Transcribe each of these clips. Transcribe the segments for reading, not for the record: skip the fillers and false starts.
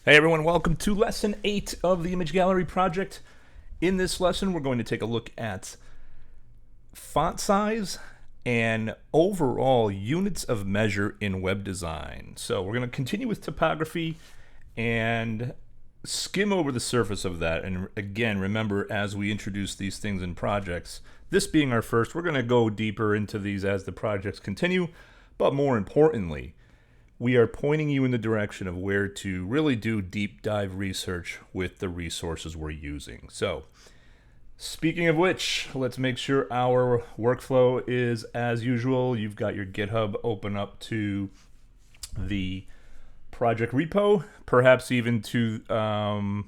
Hey everyone, welcome to lesson 8 of the Image Gallery project. In this lesson, we're going to take a look at font size and overall units of measure in web design. So we're going to continue with typography and skim over the surface of that. And again, remember, as we introduce these things in projects, this being our first, we're going to go deeper into these as the projects continue. But more importantly, we are pointing you in the direction of where to really do deep dive research with the resources we're using. So, speaking of which, let's make sure our workflow is as usual. You've got your GitHub open up to the project repo, perhaps even to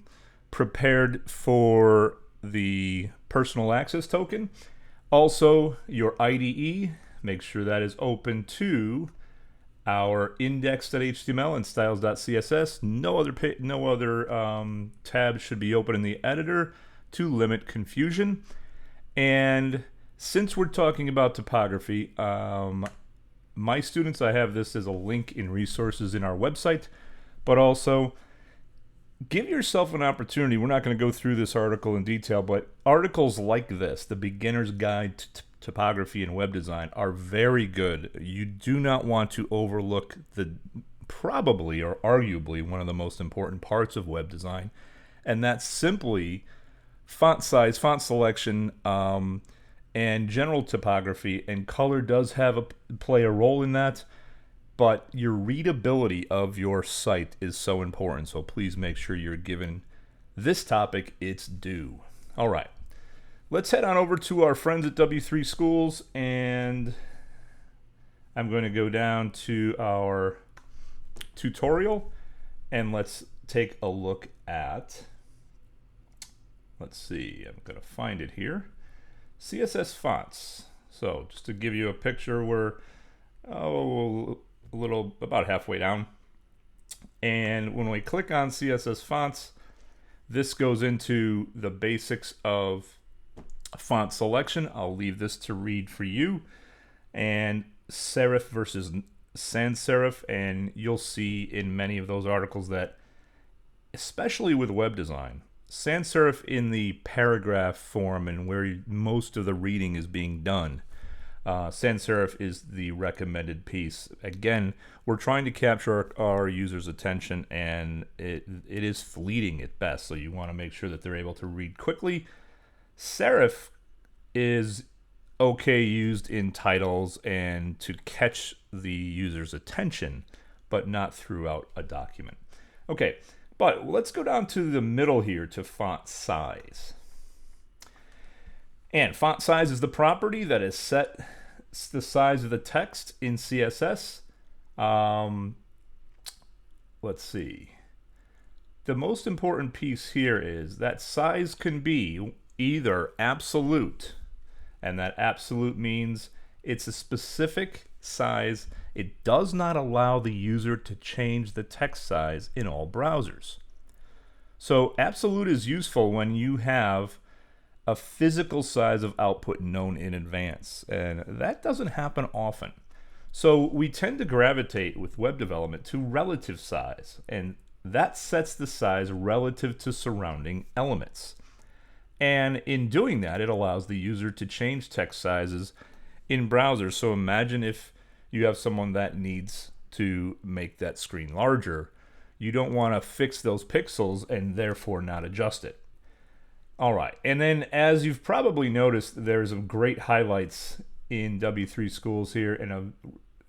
prepared for the personal access token. Also, your IDE, make sure that is open to our index.html and styles.css. No other tabs should be open in the editor to limit confusion. And since we're talking about typography, my students, I have this as a link in resources in our website, but also give yourself an opportunity. We're not going to go through this article in detail, but articles like this, the Beginner's Guide to Typography and Web Design, are very good. You do not want to overlook the probably or arguably one of the most important parts of web design, and that's simply font size, font selection, and general typography. And color does play a role in that, but your readability of your site is so important. So please make sure you're giving this topic its due. All right. Let's head on over to our friends at W3 Schools, and I'm going to go down to our tutorial, and let's take a look at, let's see, I'm going to find it here, CSS Fonts. So just to give you a picture, we're about halfway down, and when we click on CSS Fonts, this goes into the basics of font selection. I'll leave this to read for you, and serif versus sans serif, and you'll see in many of those articles that, especially with web design, sans serif in the paragraph form and where most of the reading is being done, sans serif is the recommended piece. Again, we're trying to capture our users' attention, and it is fleeting at best, so you want to make sure that they're able to read quickly. Serif is okay used in titles and to catch the user's attention, but not throughout a document. Okay, but let's go down to the middle here to font size. And font size is the property that is set the size of the text in CSS. Let's see. The most important piece here is that size can be either absolute, and that absolute means it's a specific size. It does not allow the user to change the text size in all browsers. So absolute is useful when you have a physical size of output known in advance, and that doesn't happen often. So we tend to gravitate with web development to relative size, and that sets the size relative to surrounding elements. And in doing that, it allows the user to change text sizes in browsers. So imagine if you have someone that needs to make that screen larger. You don't want to fix those pixels and therefore not adjust it. All right, and then as you've probably noticed, there's some great highlights in W3 Schools here, and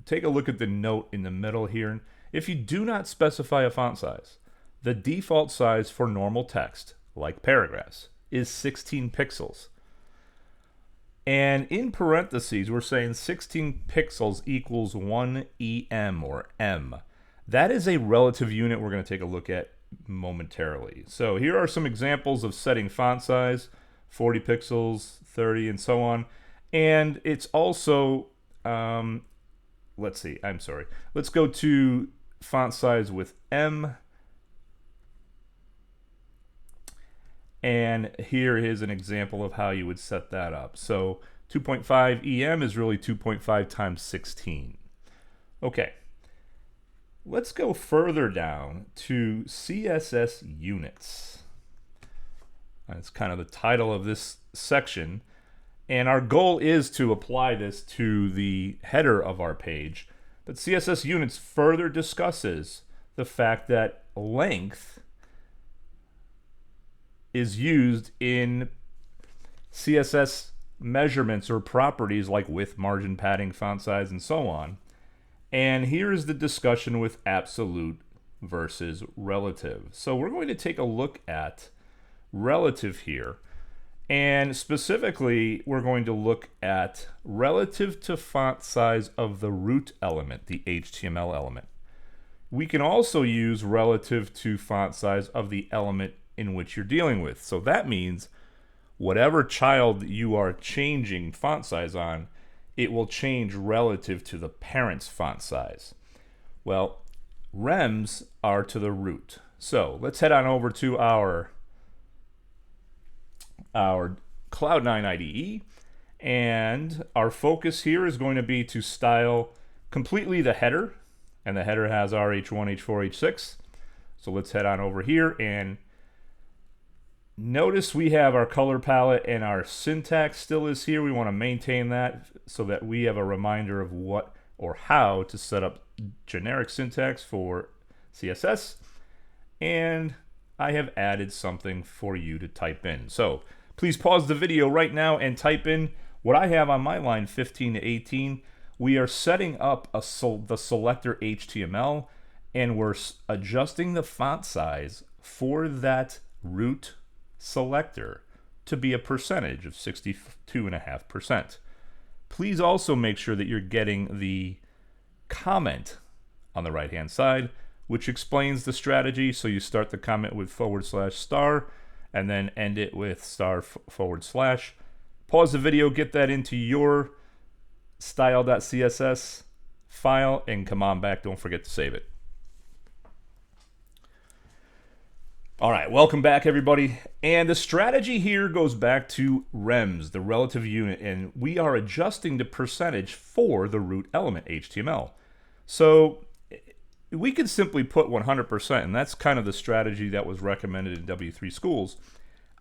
take a look at the note in the middle here. If you do not specify a font size, the default size for normal text, like paragraphs, is 16 pixels. And in parentheses, we're saying 16 pixels equals 1 EM or M. That is a relative unit we're going to take a look at momentarily. So here are some examples of setting font size: 40 pixels, 30, and so on. And it's also, let's go to font size with M. And here is an example of how you would set that up. So 2.5 EM is really 2.5 times 16. Okay. let's go further down to CSS Units. That's kind of the title of this section. And our goal is to apply this to the header of our page. But CSS Units further discusses the fact that length is used in CSS measurements or properties like width, margin, padding, font size, and so on. And here is the discussion with absolute versus relative. So we're going to take a look at relative here. And specifically, we're going to look at relative to font size of the root element, the HTML element. We can also use relative to font size of the element in which you're dealing with. So that means whatever child you are changing font size on, it will change relative to the parent's font size. Well, rems are to the root. So let's head on over to our Cloud9 IDE, and our focus here is going to be to style completely the header, and the header has our H1, H4, H6. So let's head on over here and notice we have our color palette and our syntax still is here. We want to maintain that so that we have a reminder of what or how to set up generic syntax for CSS. And I have added something for you to type in. So please pause the video right now and type in what I have on my line 15 to 18. We are setting up the selector HTML, and we're adjusting the font size for that root selector to be a percentage of 62.5%. Please also make sure that you're getting the comment on the right hand side, which explains the strategy. So you start the comment with /* and then end it with */. Pause the video, get that into your style.css file, and come on back. Don't forget to save it. All right, welcome back, everybody. And the strategy here goes back to rems, the relative unit, and we are adjusting the percentage for the root element, HTML. So we could simply put 100%, and that's kind of the strategy that was recommended in W3 schools.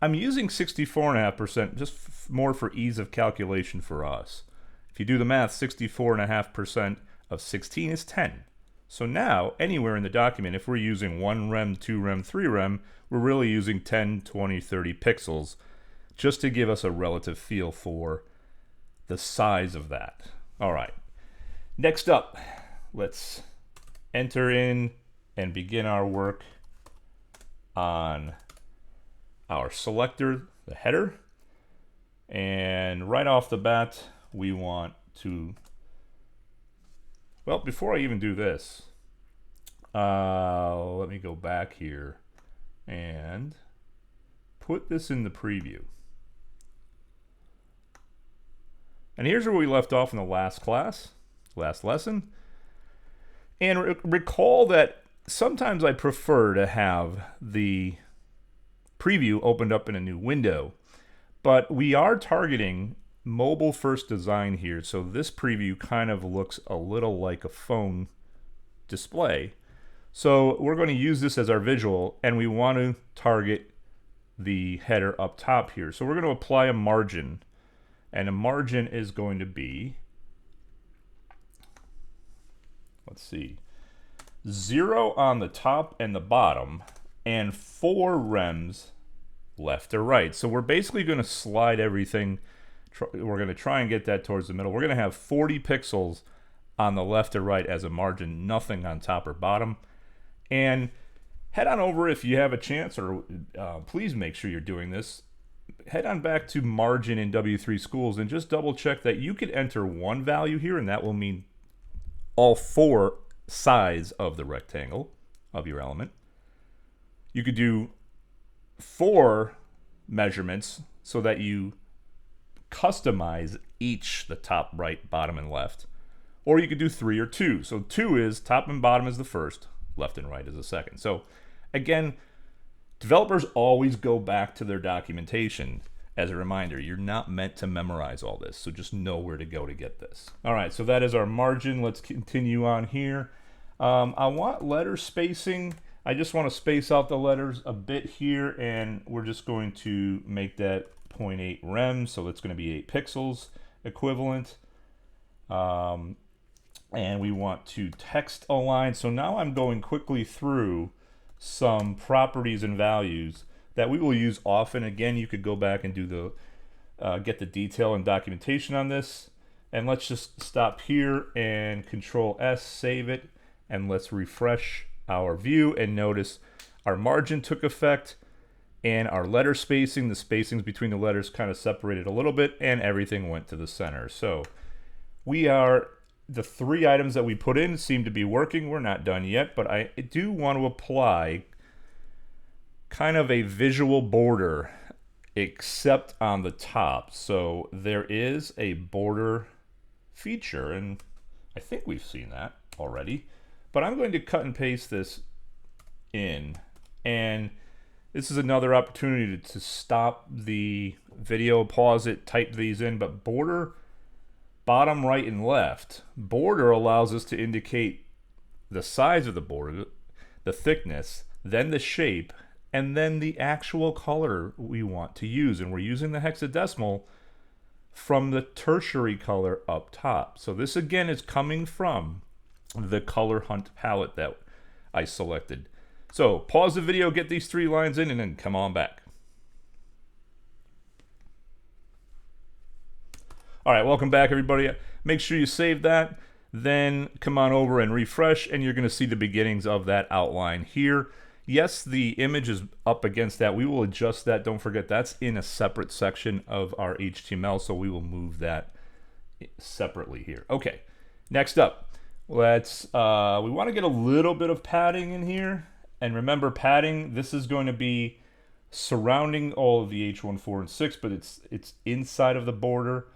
I'm using 64.5% just more for ease of calculation for us. If you do the math, 64.5% of 16 is 10. So now, anywhere in the document, if we're using 1 rem, 2 rem, 3 rem, we're really using 10, 20, 30 pixels just to give us a relative feel for the size of that. All right. Next up, let's enter in and begin our work on our selector, the header. And right off the bat, we want to, well, before I even do this, let me go back here and put this in the preview. And here's where we left off in the last class, last lesson. And recall that sometimes I prefer to have the preview opened up in a new window, but we are targeting mobile first design here, so this preview kind of looks a little like a phone display. So we're going to use this as our visual, and we want to target the header up top here. So we're going to apply a margin, and a margin is going to be, let's see, 0 on the top and the bottom, and 4 rems left or right. So we're basically going to slide everything. We're going to try and get that towards the middle. We're going to have 40 pixels on the left or right as a margin, nothing on top or bottom. And head on over if you have a chance, or please make sure you're doing this. Head on back to margin in W3 schools and just double check that you could enter one value here, and that will mean all 4 sides of the rectangle of your element. You could do 4 measurements so that you customize each, the top, right, bottom, and left. Or you could do 3 or 2. So 2 is top and bottom is the first, left and right is the second. So again, developers always go back to their documentation as a reminder. You're not meant to memorize all this, so just know where to go to get this. All right, so that is our margin. Let's continue on here. I want letter spacing. I just want to space out the letters a bit here, and we're just going to make that 0.8 rem, so that's going to be 8 pixels equivalent. And we want to text align. So now I'm going quickly through some properties and values that we will use often. Again, you could go back and do the get the detail and documentation on this. And let's just stop here and Control S, save it, and let's refresh our view and notice our margin took effect and our letter spacing, the spacings between the letters kind of separated a little bit, and everything went to the center. So the 3 items that we put in seem to be working. We're not done yet, but I do want to apply kind of a visual border except on the top. So there is a border feature, and I think we've seen that already, but I'm going to cut and paste this in, and this is another opportunity to stop the video, pause it, type these in. But border, bottom right and left, border allows us to indicate the size of the border, the thickness, then the shape, and then the actual color we want to use. And we're using the hexadecimal from the tertiary color up top. So this again is coming from the color hunt palette that I selected. So pause the video, get these 3 lines in, and then come on back. All right, welcome back, everybody. Make sure you save that, then come on over and refresh, and you're going to see the beginnings of that outline here. Yes, the image is up against that. We will adjust that. Don't forget, that's in a separate section of our HTML, so we will move that separately here. Okay, next up, we want to get a little bit of padding in here. And remember, padding, this is going to be surrounding all of the H1, 4, and 6, but it's inside of the border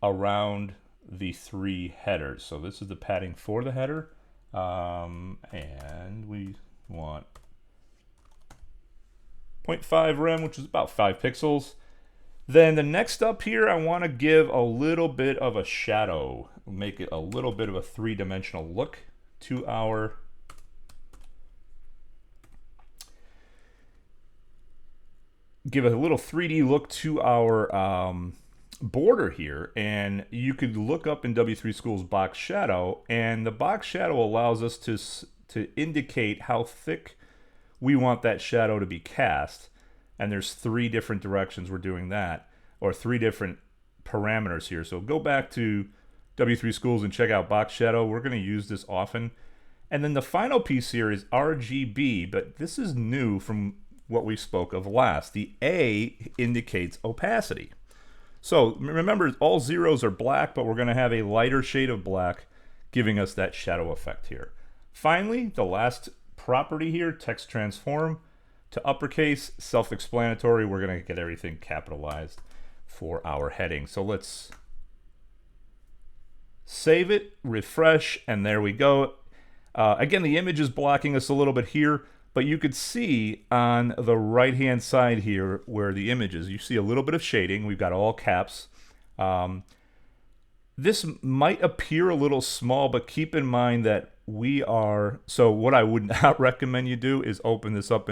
around the 3 headers. So this is the padding for the header. And we want 0.5 rem, which is about 5 pixels. Then the next up here, I want to give a little bit of a shadow, make it a little bit of a 3-dimensional look to our give a little 3D look to our border here. And you could look up in W3 School's box shadow, and the box shadow allows us to indicate how thick we want that shadow to be cast. And there's 3 different directions we're doing that, or 3 different parameters here. So go back to W3 Schools and check out box shadow. We're going to use this often. And then the final piece here is RGB, but this is new from what we spoke of last. The A indicates opacity. So remember, all zeros are black, but we're going to have a lighter shade of black giving us that shadow effect here. Finally, the last property here, text transform to uppercase, self-explanatory. We're going to get everything capitalized for our heading. So let's save it, refresh, and there we go. Again, the image is blocking us a little bit here, but you could see on the right-hand side here where the image is, you see a little bit of shading. We've got all caps. This might appear a little small, but keep in mind that so what I would not recommend you do is open this up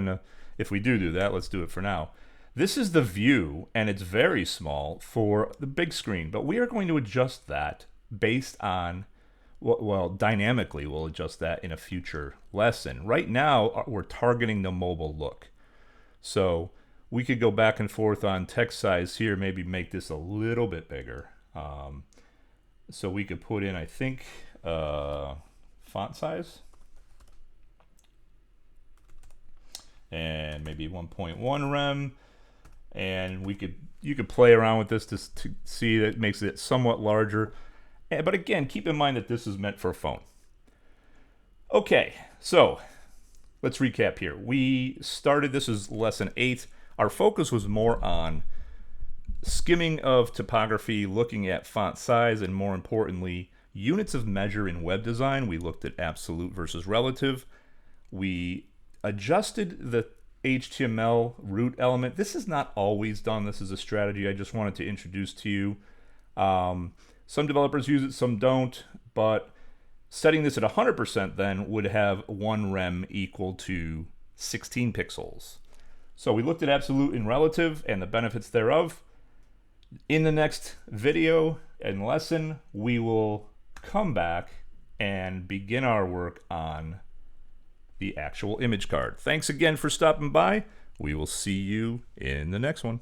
if we do that, let's do it for now. This is the view, and it's very small for the big screen, but we are going to adjust that based on dynamically we'll adjust that in a future lesson. Right now, we're targeting the mobile look. So we could go back and forth on text size here, maybe make this a little bit bigger. So we could put in, I think, font size. And maybe 1.1 rem. And you could play around with this to see that it makes it somewhat larger. But again, keep in mind that this is meant for a phone. Okay, so let's recap here. We started, this is lesson 8. Our focus was more on skimming of typography, looking at font size, and more importantly, units of measure in web design. We looked at absolute versus relative. We adjusted the HTML root element. This is not always done. This is a strategy I just wanted to introduce to you. Some developers use it, some don't, but Setting this at 100% then would have 1 rem equal to 16 pixels. So we looked at absolute and relative and the benefits thereof. In the next video and lesson, we will come back and begin our work on the actual image card. Thanks again for stopping by. We will see you in the next one.